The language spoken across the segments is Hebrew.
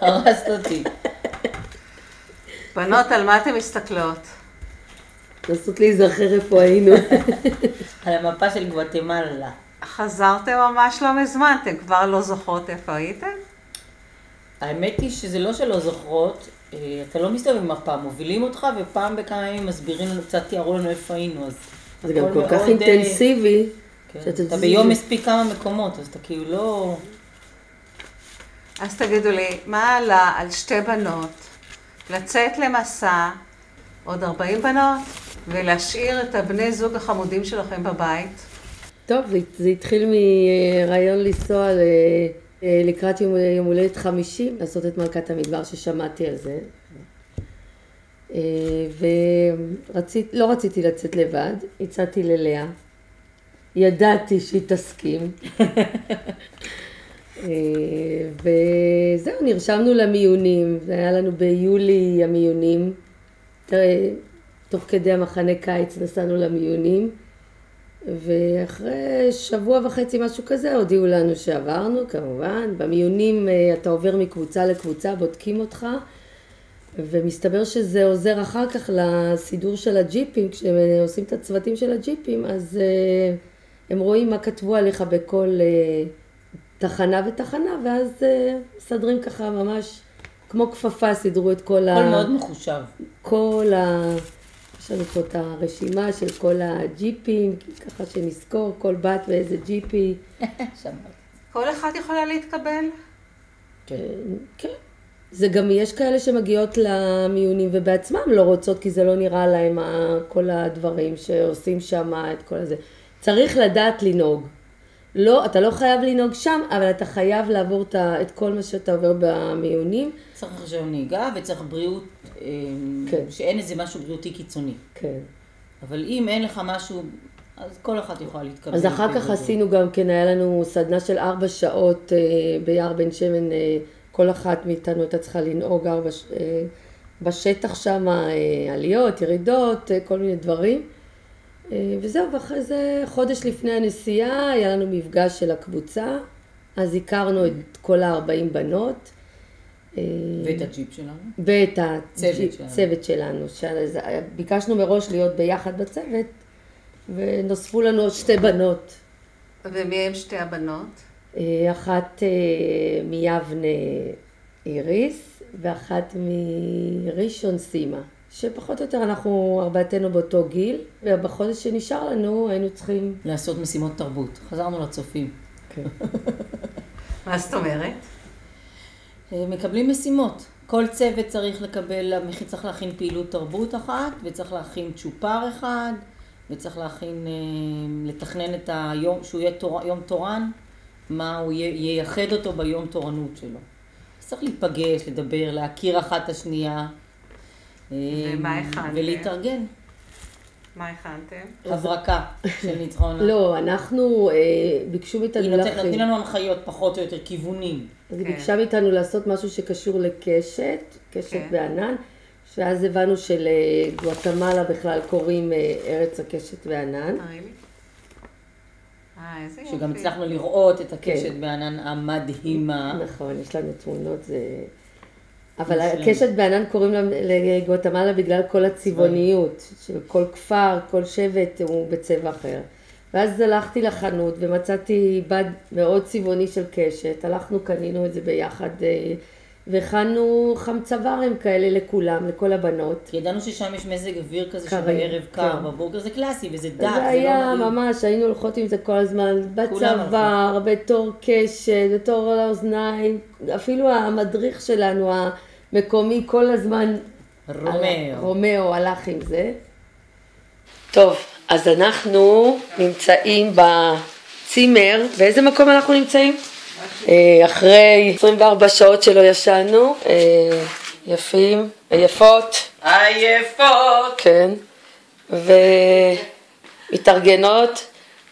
הרסת אותי. בנות, על מה אתן מסתכלות? נסות להיזכר איפה היינו. על המפה של גואטמלה. חזרתם ממש לא מזמן, אתן כבר לא זוכרות איפה הייתם? האמת היא שזה לא שלא זוכרות, אתה לא מסתובב עם מפה, מובילים אותך ופעם בכמה ימים מסבירים לנו, קצת תיארו לנו איפה היינו, אז... זה גם כל כך אינטנסיבי. אתה ביום מספיק כמה מקומות, אז אתה כאילו לא... אז תגידו לי, מה עלה על שתי בנות, לצאת למסע, עוד 40 בנות, ולהשאיר את הבני זוג החמודים שלכם בבית? טוב, זה התחיל מרעיון לנסוע לקראת יום הולדת 50, לעשות את מלכת המדבר ששמעתי על זה. ולא רציתי לצאת לבד, הצעתי ללאה. ידעתי שהיא תסכים. וזהו, נרשמנו למיונים, והיה לנו ביולי המיונים. תוך כדי המחנה קיץ נסענו למיונים, ואחרי שבוע וחצי משהו כזה הודיעו לנו שעברנו, כמובן. במיונים אתה עובר מקבוצה לקבוצה, בודקים אותך, ומסתבר שזה עוזר אחר כך לסידור של הג'יפים. כשהם עושים את הצוותים של הג'יפים, אז הם רואים מה כתבו עליך בכל תחנה ותחנה, ואז סדרים ככה ממש כמו כפפה, סידרו את כל הכל מאוד מחושב. יש לנו פה את הרשימה של כל הג'יפים, ככה שנזכור כל בת ואיזה ג'יפי. שמעת. כל אחד יכולה להתקבל? כן. כן. זה גם יש כאלה שמגיעות למיונים ובעצמם לא רוצות, כי זה לא נראה להם כל הדברים שעושים שם, את כל הזה. צריך לדעת לנהוג. לא, אתה לא חייב לנהוג שם, אבל אתה חייב לעבור את כל מה שאתה עובר במיונים. צריך רישיון נהיגה וצריך בריאות, כן. שאין איזה משהו בריאותי קיצוני. כן. אבל אם אין לך משהו, אז כל אחת יכולה להתקבל. אז אחר כך עשינו גם כן, היה לנו סדנה של 4 שעות ביער בן שמן, כל אחת מאיתנו הייתה צריכה לנהוג בשטח שם, עליות, ירידות, כל מיני דברים. וזהו, ואחרי זה חודש לפני הנסיעה היה לנו מפגש של הקבוצה, אז הכרנו את כל 40 בנות. ואת הג'יפ שלנו. ואת הצוות שלנו. ביקשנו מראש להיות ביחד בצוות, ונוספו לנו עוד 2 בנות. ומי הם 2 הבנות? אחת מיבנה איריס, ואחת מראשון סימה. שפחות או יותר אנחנו 4 באותו גיל, ובחודש שנשאר לנו היינו צריכים... לעשות משימות תרבות. חזרנו לצופים. כן. מה זאת אומרת? מקבלים משימות. כל צוות צריך לקבל, צריך להכין פעילות תרבות אחת, וצריך להכין צ'ופר אחד, וצריך לתכנן את היום, שהוא יהיה יום תורן, מה הוא ייחד אותו ביום תורנות שלו. צריך להיפגש, לדבר, להכיר אחת את השנייה. ומה הכנתם? ולהתארגן. מה הכנתם? הברקה של ניצחונה. לא, אנחנו ביקשו מאיתנו להכין. נותנים לנו הנחיות פחות או יותר, כיוונים. אז ביקשה מאיתנו לעשות משהו שקשור לקשת, קשת בענן, שאז הבנו שלגואטמלה בכלל קוראים ארץ הקשת בענן. איזה יופי. שגם הצלחנו לראות את הקשת בענן המדהימה. נכון, יש לנו תמונות, אבל הקשת בענן קוראים לגואטמלה בגלל כל הצבעוניות, של כל כפר, כל שבט הוא בצבע אחר. ואז הלכתי לחנות ומצאתי בד מאוד צבעוני של קשת, הלכנו, קנינו את זה ביחד, והכנו חמצברים כאלה לכולם, לכל הבנות. ידענו ששם יש מזג אוויר כזה שבערב קר, בבוקר זה קלאסי וזה דק. זה היה ממש, היינו הולכות עם זה כל הזמן, בצוואר, בתור קשת, בתור האוזניים, אפילו המדריך שלנו המקומי כל הזמן, רומאו הלך עם זה. טוב, אז אנחנו נמצאים בצימר, באיזה מקום אנחנו נמצאים? אחרי 24 שעות שלא ישנו, יפים, עייפות. עייפות. כן, ומתארגנות,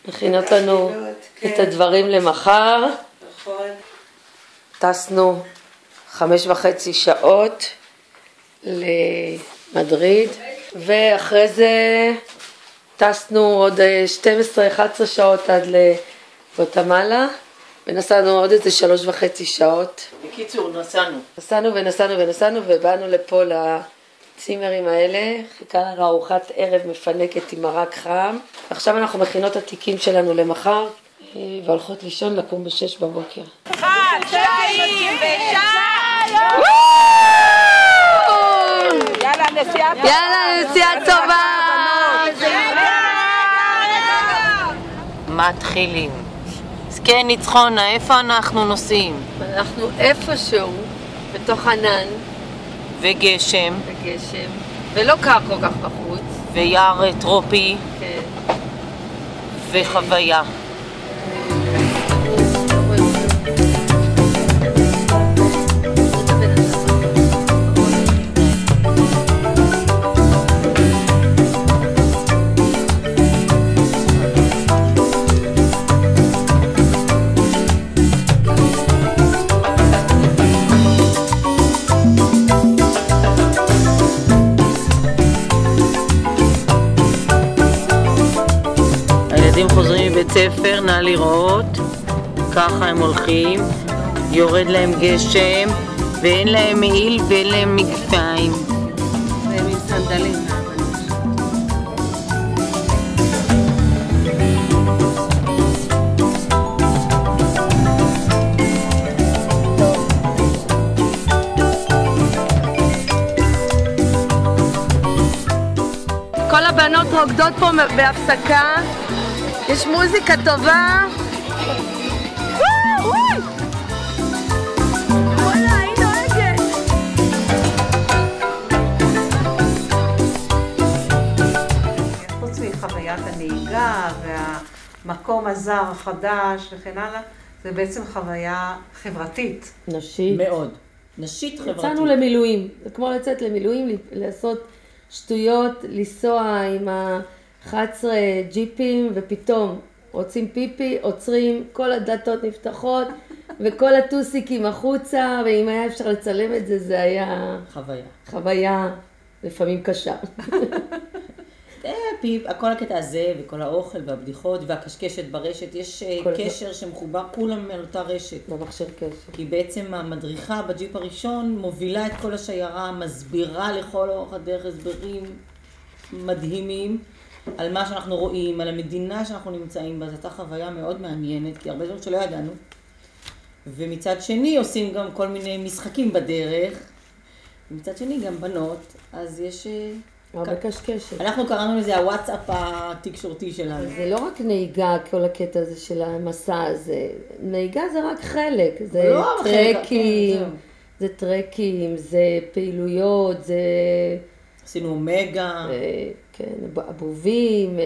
מכינות לנו את הדברים למחר. נכון. טסנו 5.5 שעות למדריד, ואחרי זה טסנו עוד 12-11 שעות עד לגואטמלה. ונסענו עוד איזה 3.5 שעות. בקיצור, נסענו ובאנו לפה לצימרים האלה. חיכה לנו ארוחת ערב מפנקת עם מרק חם. עכשיו אנחנו מכינות את התיקים שלנו למחר, והולכות לישון לקום ב6 בבוקר. 1, 2 ושלום! יאללה, נסיעה טובה! מתחילים. אז כן, ניצחונה, איפה אנחנו נוסעים? אנחנו איפשהו בתוך ענן וגשם. ולא קר כל כך בחוץ. ויער טרופי. כן. וחוויה. הילדים חוזרים מבית ספר, נא לראות, ככה הם הולכים, יורד להם גשם ואין להם מעיל ואין להם מגפיים. והם עם סנדלים. כל הבנות רוקדות פה בהפסקה. יש מוזיקה טובה. וואלה, היא נוהגת. חוץ מחוויית הנהיגה והמקום הזר החדש וכן הלאה, זה בעצם חוויה חברתית. נשית. מאוד. נשית חברתית. יצאנו למילואים. זה כמו לצאת למילואים, לעשות שטויות, לנסוע עם 11 ג'יפים, ופתאום רוצים פיפי, עוצרים, כל הדלתות נפתחות, וכל הטוסיקים החוצה, ואם היה אפשר לצלם את זה, זה היה חוויה לפעמים קשה. כל הקטע הזה, וכל האוכל והבדיחות והקשקשת ברשת, יש קשר שמחובר כולם על אותה רשת. במכשיר קשר. כי בעצם המדריכה בג'יפ הראשון מובילה את כל השיירה, מסבירה לכל אורך הדרך הסברים מדהימים על מה שאנחנו רואים, על המדינה שאנחנו נמצאים בה. זו הייתה חוויה מאוד מעניינת, כי הרבה דברים שלא ידענו. ומצד שני עושים גם כל מיני משחקים בדרך, ומצד שני גם בנות, אז יש... הרבה קשקשת. אנחנו קראנו לזה הוואטסאפ התקשורתי שלנו. זה לא רק נהיגה, כל הקטע הזה של המסע הזה. נהיגה זה רק חלק. זה טרקים, זה טרקים, זה פעילויות, זה... עשינו אומגה. כן, אבובים,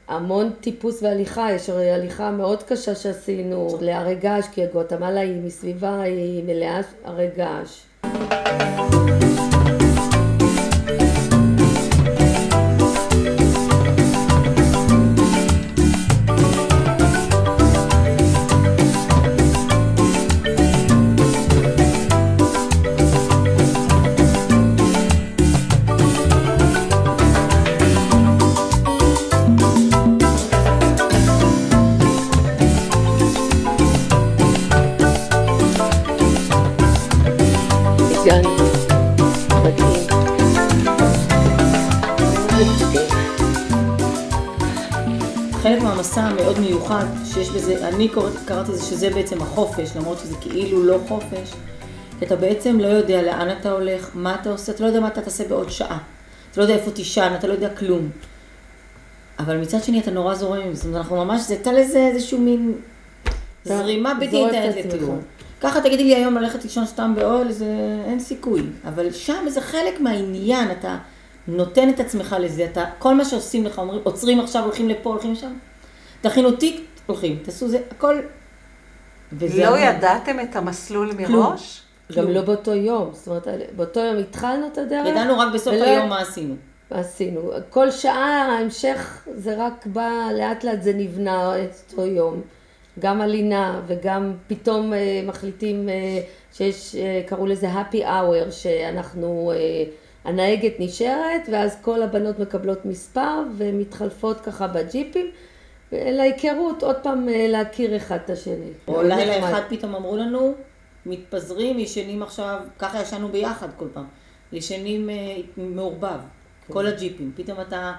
המון טיפוס והליכה. יש הליכה מאוד קשה שעשינו להרי געש, כי גואטמלה היא מסביבה, היא מלאה הרי געש. חלק מהמסע המאוד מיוחד שיש בזה, אני קראתי לזה שזה בעצם החופש, למרות שזה כאילו לא חופש, כי אתה בעצם לא יודע לאן אתה הולך, מה אתה עושה, אתה לא יודע מה אתה תעשה בעוד שעה, אתה לא יודע איפה תישן, אתה לא יודע כלום. אבל מצד שני אתה נורא זורם, זאת אומרת, אנחנו ממש, זה הייתה לזה איזשהו מין זרימה בלתי ניתנת לתיאור. ככה תגידי לי היום ללכת לישון סתם באוהל, זה אין סיכוי, אבל שם זה חלק מהעניין, אתה נותן את עצמך לזה, אתה, כל מה שעושים לך, אומרים, עוצרים עכשיו, הולכים לפה, הולכים שם, תכינו תיק, הולכים, תעשו זה, הכל. לא ידעתם את המסלול מראש? גם לא באותו יום, זאת אומרת, באותו יום התחלנו את הדרך. ידענו רק בסוף היום מה עשינו. עשינו. כל שעה, ההמשך, זה רק בא, לאט לאט זה נבנה את אותו יום. גם הלינה וגם פתאום מחליטים שיש, קראו לזה happy hour, שאנחנו, הנהגת נשארת, ואז כל הבנות מקבלות מספר ומתחלפות ככה בג'יפים, להיכרות, עוד פעם להכיר אחד את השני. או לילה אחד פתאום אמרו לנו, מתפזרים, ישנים עכשיו, ככה ישנו ביחד כל פעם, ישנים מעורבב, כל הג'יפים, פתאום אתה,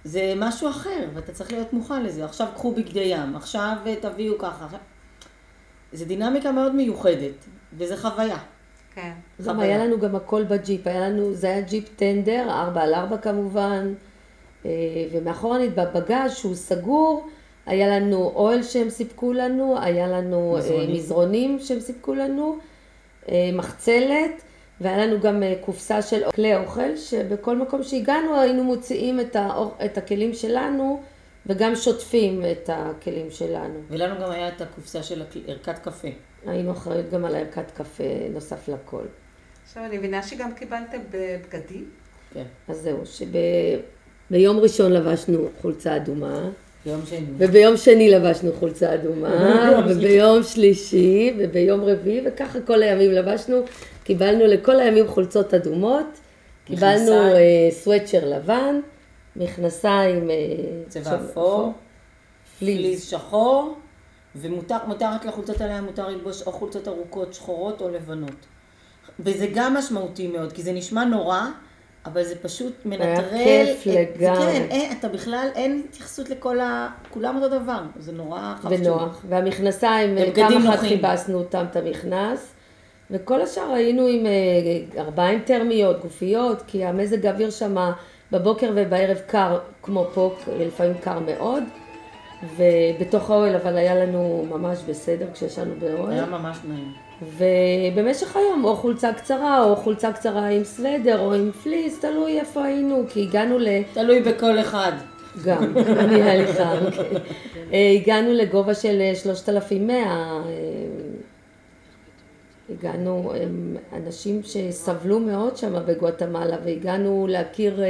זה משהו אחר, ואתה צריך להיות מוכן לזה, עכשיו קחו בגדי ים, עכשיו תביאו ככה, זה דינמיקה מאוד מיוחדת, וזה חוויה. כן. גם היה לנו גם הכל בג'יפ, זה היה ג'יפ טנדר, 4x4 כמובן, ומאחורנית בבגז שהוא סגור, היה לנו אוהל שהם סיפקו לנו, היה לנו מזרונים שהם סיפקו לנו, מחצלת, והיה לנו גם קופסה של כלי אוכל, שבכל מקום שהגענו היינו מוציאים את הכלים שלנו, וגם שוטפים את הכלים שלנו. ולנו גם היה את הקופסה של ערכת קפה. היינו אחריות גם על ערכת קפה נוסף לכל. עכשיו אני מבינה שגם קיבלתם בבגדים? כן. אז זהו, ביום ראשון לבשנו חולצה אדומה. ביום שני. וביום שני לבשנו חולצה אדומה, וביום שלישי, וביום רביעי, וככה כל הימים לבשנו. קיבלנו לכל הימים חולצות אדומות, קיבלנו סוואצ'ר לבן, מכנסיים צבע אפור, פליז שחור, ומותר רק לחולצות עליה, מותר ללבוש או חולצות ארוכות, שחורות או לבנות. וזה גם משמעותי מאוד, כי זה נשמע נורא, אבל זה פשוט מנטרל. היה כיף לגמרי. כן, אתה בכלל, אין התייחסות כולם אותו דבר, זה נורא חפשו. ונוח, והמכנסיים, פעם אחת חיבסנו אותם את המכנס, וכל השאר היינו עם 4 תרמיות, גופיות, כי המזג האוויר שם בבוקר ובערב קר, כמו פה, לפעמים קר מאוד, ובתוך האוהל, אבל היה לנו ממש בסדר כשישנו באוהל. היה ממש נעים. ובמשך היום, או חולצה קצרה, או חולצה קצרה עם סוודר, או עם פליס, תלוי איפה היינו, כי הגענו תלוי בכל אחד. גם, אני הליכה, הגענו לגובה של 3,100, הגענו אנשים שסבלו מאוד שם בגואטמלה, והגענו להכיר,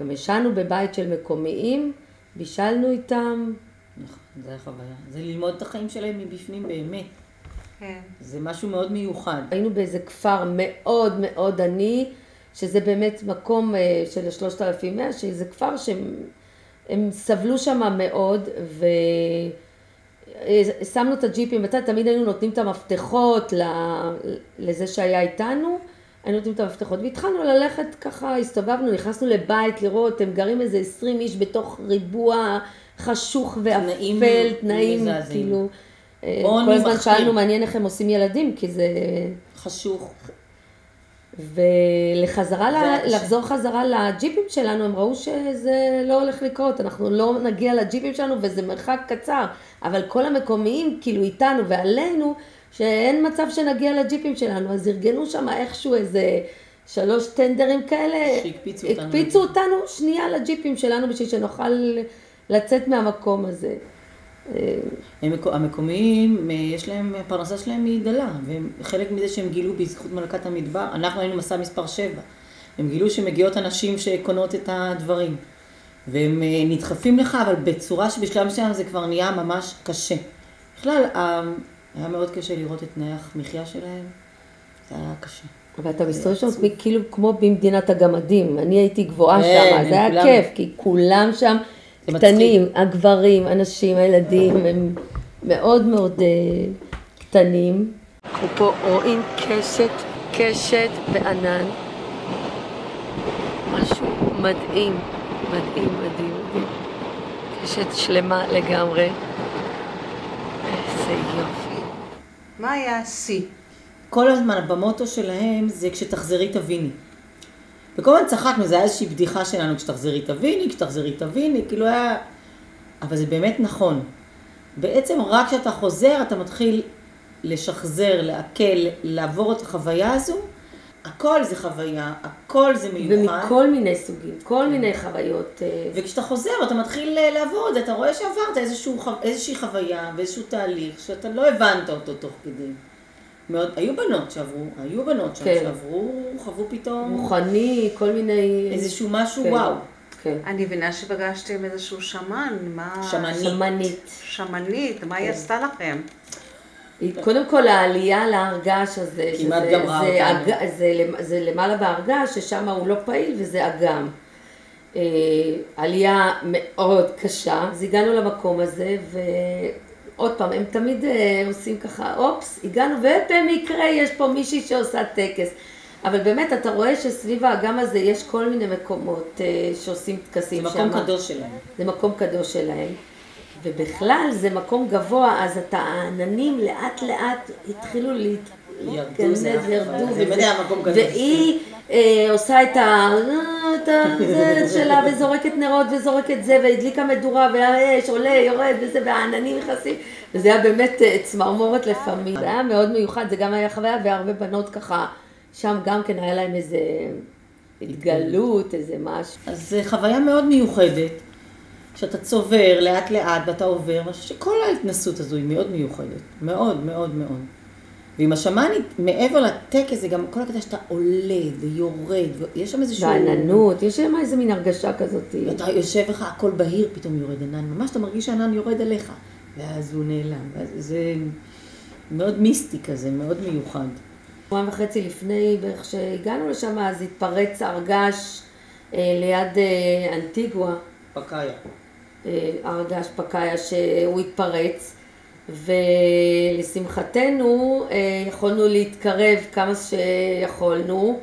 גם ישנו בבית של מקומיים, בישלנו איתם. נכון, זה החוויה. זה ללמוד את החיים שלהם מבפנים באמת. כן. זה משהו מאוד מיוחד. היינו באיזה כפר מאוד מאוד עני, שזה באמת מקום של 3,100, שזה כפר שהם סבלו שם מאוד, ושמנו את הג'יפים בצד, תמיד היינו נותנים את המפתחות לזה שהיה איתנו, היינו נותנים את המפתחות, והתחלנו ללכת ככה, הסתובבנו, נכנסנו לבית לראות, הם גרים איזה 20 איש בתוך ריבוע חשוך ואפל, תנאים, כאילו, כל הזמן שאלנו מעניין איך הם עושים ילדים, כי זה חשוך. לחזור חזרה לג'יפים שלנו, הם ראו שזה לא הולך לקרות, אנחנו לא נגיע לג'יפים שלנו וזה מרחק קצר, אבל כל המקומיים כאילו איתנו ועלינו, שאין מצב שנגיע לג'יפים שלנו, אז ארגנו שם איכשהו איזה 3 טנדרים כאלה, הקפיצו אותנו שנייה לג'יפים שלנו בשביל שנוכל לצאת מהמקום הזה. המקומיים, יש להם, הפרנסה שלהם היא דלה, וחלק מזה שהם גילו בזכות מלכת המדבר, אנחנו היינו מסע מספר 7, הם גילו שמגיעות אנשים שקונות את הדברים, והם נדחפים לך, אבל בצורה שבשלב מסוים זה כבר נהיה ממש קשה. בכלל, היה מאוד קשה לראות את תנאי המחיה שלהם, זה היה קשה. אבל אתה מסתובב שם כאילו כמו במדינת הגמדים, אני הייתי גבוהה שם, זה היה כיף, כי כולם שם קטנים, הגברים, אנשים, הילדים, הם מאוד מאוד קטנים. אנחנו פה רואים קשת וענן. משהו מדהים, מדהים, מדהים, מדהים. קשת שלמה לגמרי. איזה יופי. מה היה השיא? כל הזמן, במוטו שלהם זה כשתחזרי תביני. וכל הזמן צחקנו, זה היה איזושהי בדיחה שלנו, כשתחזרי תביני, כאילו היה... אבל זה באמת נכון. בעצם רק כשאתה חוזר, אתה מתחיל לשחזר, לעכל, לעבור את החוויה הזו. הכל זה חוויה, הכל זה מיוחד. ומכל מיני סוגים, כל מיני חוויות. וכשאתה חוזר, אתה מתחיל לעבור את זה, אתה רואה שעברת איזושהי חוויה ואיזשהו תהליך, שאתה לא הבנת אותו תוך כדי. מאוד, היו בנות שעברו, חוו פתאום... מוכני, כל מיני... איזשהו משהו, כן, וואו. כן. אני מבינה שפגשתם איזשהו שמן, מה... שמנית, מה היא עשתה לכם? קודם כל העלייה להרגש הזה, כמעט גמרה אותנו. זה למעלה בהרגש, ששם הוא לא פעיל וזה אגם. עלייה מאוד קשה, אז הגענו למקום הזה, ועוד פעם, הם תמיד עושים ככה, אופס, הגענו, ובמקרה יש פה מישהי שעושה טקס. אבל באמת, אתה רואה שסביב האגם הזה יש כל מיני מקומות שעושים טקסים שם. זה מקום קדוש שלהם. זה מקום קדוש שלהם. ובכלל זה מקום גבוה, אז את העננים לאט לאט התחילו להתכנס, ירדו, והיא עושה את זה שלה וזורקת נרות וזורקת זה, והדליקה מדורה והאש עולה, יורד וזה, והעננים נכנסים, וזה היה באמת צמרמורת לפעמים. זה היה מאוד מיוחד, זה גם היה חוויה, והרבה בנות ככה, שם גם כן היה להם איזה התגלות, איזה משהו. אז זה חוויה מאוד מיוחדת. שאתה צובר לאט לאט ואתה עובר, משהו שכל ההתנסות הזו היא מאוד מיוחדת, מאוד מאוד מאוד. ועם השמאנית, מעבר לטקס, זה גם כל הקטע שאתה עולה ויורד, ויש שם איזשהו... ועננות, יש שם איזה מין הרגשה כזאת. ואתה יושב לך, הכל בהיר, פתאום יורד ענן, ממש אתה מרגיש שהענן יורד עליך, ואז הוא נעלם, זה מאוד מיסטי כזה, מאוד מיוחד. 1.5 לפני, בערך שהגענו לשם, אז התפרץ הרגש ליד אנטיגואה. פקאיה. הרגש פקאיה שהוא התפרץ, ולשמחתנו יכולנו להתקרב כמה שיכולנו,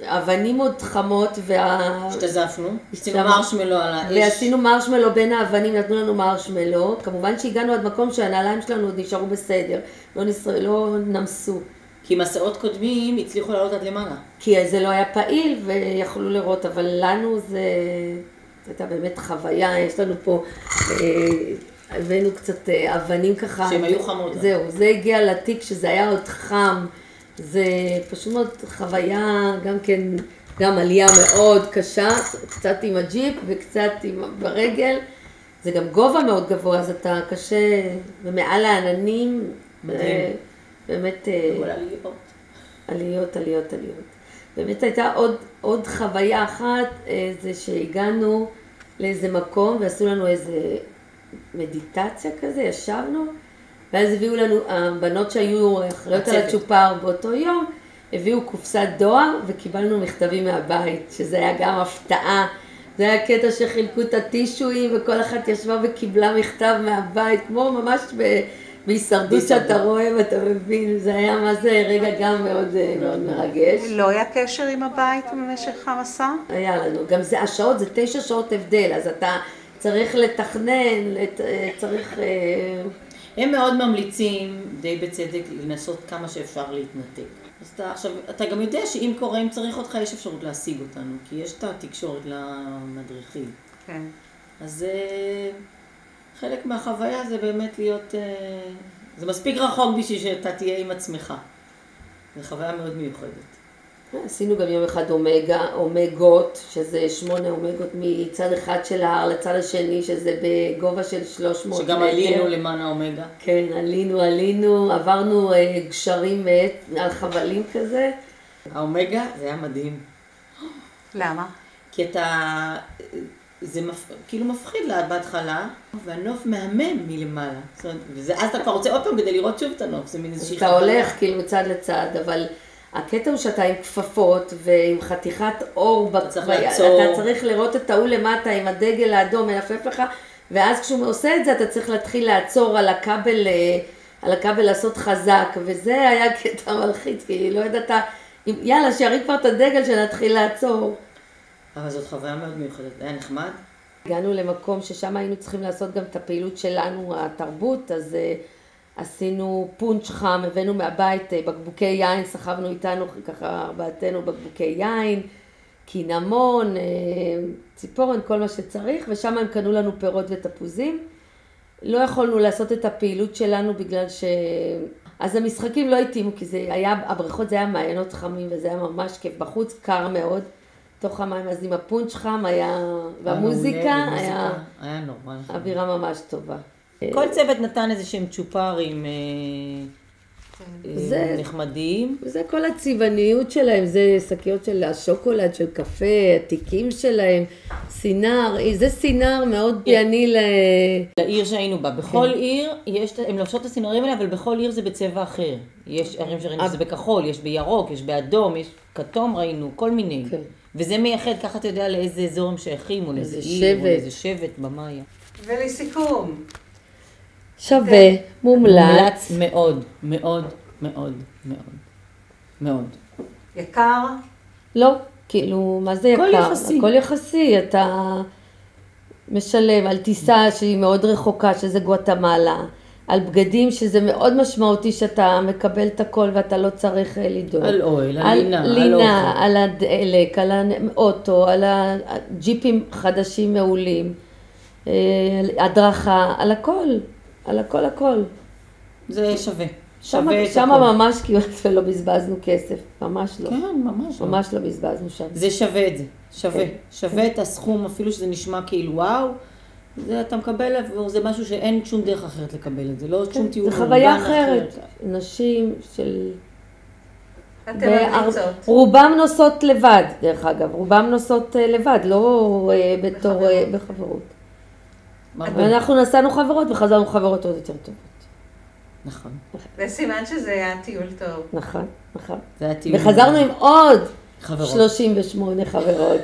אבנים עוד חמות השתזפנו, עשינו מרשמלו על האש. ועשינו מרשמלו בין האבנים, נתנו לנו מרשמלו, כמובן שהגענו עד מקום שהנעליים שלנו עוד נשארו בסדר, לא נמסו. כי מסעות קודמים הצליחו לעלות עד למעלה. כי זה לא היה פעיל ויכולו לראות, אבל לנו זה הייתה באמת חוויה, יש לנו פה, הבאנו קצת אבנים ככה. שהם היו חמות. זהו, זה הגיע לתיק שזה היה עוד חם, זה פשוט מאוד חוויה, גם כן, גם עלייה מאוד קשה, קצת עם הג'יפ וקצת ברגל, זה גם גובה מאוד גבוה, אז אתה קשה, ומעל העננים, באמת, עליות. באמת הייתה עוד חוויה אחת, זה שהגענו לאיזה מקום ועשו לנו איזה מדיטציה כזה, ישבנו, ואז הביאו לנו, הבנות שהיו אחריות על הצ'ופר באותו יום, הביאו קופסת דואר וקיבלנו מכתבים מהבית, שזה היה גם הפתעה. זה היה קטע שחילקו את הטישואים וכל אחת ישבה וקיבלה מכתב מהבית, כמו ממש בהישרדות שאתה רואה ואתה מבין, זה היה מה זה רגע גם מאוד מרגש. לא היה קשר עם הבית במשך המסע? היה לנו, גם זה השעות, זה 9 שעות הבדל, אז אתה צריך לתכנן, צריך... הם מאוד ממליצים, די בצדק, לנסות כמה שאפשר להתנתק. אז אתה גם יודע שאם קורה, אם צריך אותך, יש אפשרות להשיג אותנו, כי יש את התקשורת למדריכים. כן. אז חלק מהחוויה זה באמת להיות, זה מספיק רחוק בשביל שאתה תהיה עם עצמך. זו חוויה מאוד מיוחדת. עשינו גם יום אחד אומגות, שזה 8 אומגות מצד אחד של ההר לצד השני, שזה בגובה של 300 מטר. שגם עלינו למען האומגה. כן, עלינו, עברנו גשרים על חבלים כזה. האומגה זה היה מדהים. למה? כי זה כאילו מפחיד לה בהתחלה, והנוף מהמם מלמעלה. זאת אומרת, ואז אתה כבר רוצה עוד פעם כדי לראות שוב את הנוף, זה מין איזושהי חוויה. אתה הולך כאילו מצד לצד, אבל הקטע הוא שאתה עם כפפות ועם חתיכת אור בקוויה. אתה צריך לראות את ההוא למטה עם הדגל האדום מנפף לך, ואז כשהוא עושה את זה אתה צריך להתחיל לעצור על הכבל לעשות חזק, וזה היה קטע מלחיץ, כי לא ידעת, יאללה שירים כבר את הדגל שנתחיל לעצור. אבל זאת חוויה מאוד מיוחדת, היה נחמד. הגענו למקום ששם היינו צריכים לעשות גם את הפעילות שלנו, התרבות, אז עשינו פונץ' חם, הבאנו מהבית בקבוקי יין, סחבנו איתנו ככה ארבעתנו בקבוקי יין, קינמון, ציפורן, כל מה שצריך, ושם הם קנו לנו פירות ותפוזים. לא יכולנו לעשות את הפעילות שלנו בגלל אז המשחקים לא התאימו, כי הבריכות זה היה מעיינות חמים וזה היה ממש כיף, בחוץ קר מאוד. תוך המים, אז עם הפונץ' חם היה, והמוזיקה היה נורא. אווירה ממש טובה. כל צוות נתן איזה שהם צ'ופרים נחמדים. זה כל הצבעוניות שלהם, זה שקיות של השוקולד, של קפה, התיקים שלהם, סינר, זה סינר מאוד פייני לעיר שהיינו בה. בכל עיר, הם לובשות את הסינרים האלה, אבל בכל עיר זה בצבע אחר. יש ערים שראינו שזה בכחול, יש בירוק, יש באדום, יש כתום ראינו, כל מיני. וזה מייחד, ככה אתה יודע לאיזה אזור הם שייכים, או לאיזה עיר, או לאיזה שבט במאיה. ולסיכום. שווה, מומלץ. מאוד, מאוד, מאוד, מאוד, מאוד. יקר? לא, כאילו, מה זה יקר? הכל יחסי. הכל יחסי, אתה משלם על טיסה שהיא מאוד רחוקה, שזה גואטמלה, על בגדים שזה מאוד משמעותי שאתה מקבל את הכל ואתה לא צריך לדאוג. על אוהל, על לינה, על אוכל. על הדלק, על האוטו, על הג'יפים חדשים מעולים, הדרכה, על הכל, על הכל, הכל. זה שווה. שם ממש כמעט לא בזבזנו כסף, ממש לא. כן, ממש לא. ממש לא בזבזנו שם. זה שווה את זה, שווה. שווה את הסכום, אפילו שזה נשמע כאילו וואו. זה אתה מקבל, זה משהו שאין שום דרך אחרת לקבל את זה, לא שום טיול. זה חוויה אחרת. נשים של... אתם ממליצות. רובם נוסעות לבד, דרך אגב. רובם נוסעות לבד, לא בתור בחברות. ואנחנו נסענו חברות וחזרנו חברות עוד יותר טובות. נכון. זה סימן שזה היה טיול טוב. נכון, נכון. זה היה טיול. וחזרנו עם עוד חברות. 38 חברות.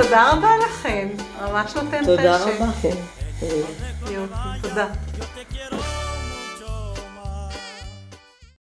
תודה רבה לכם, ממש נותן חשק. תודה רבה. תודה.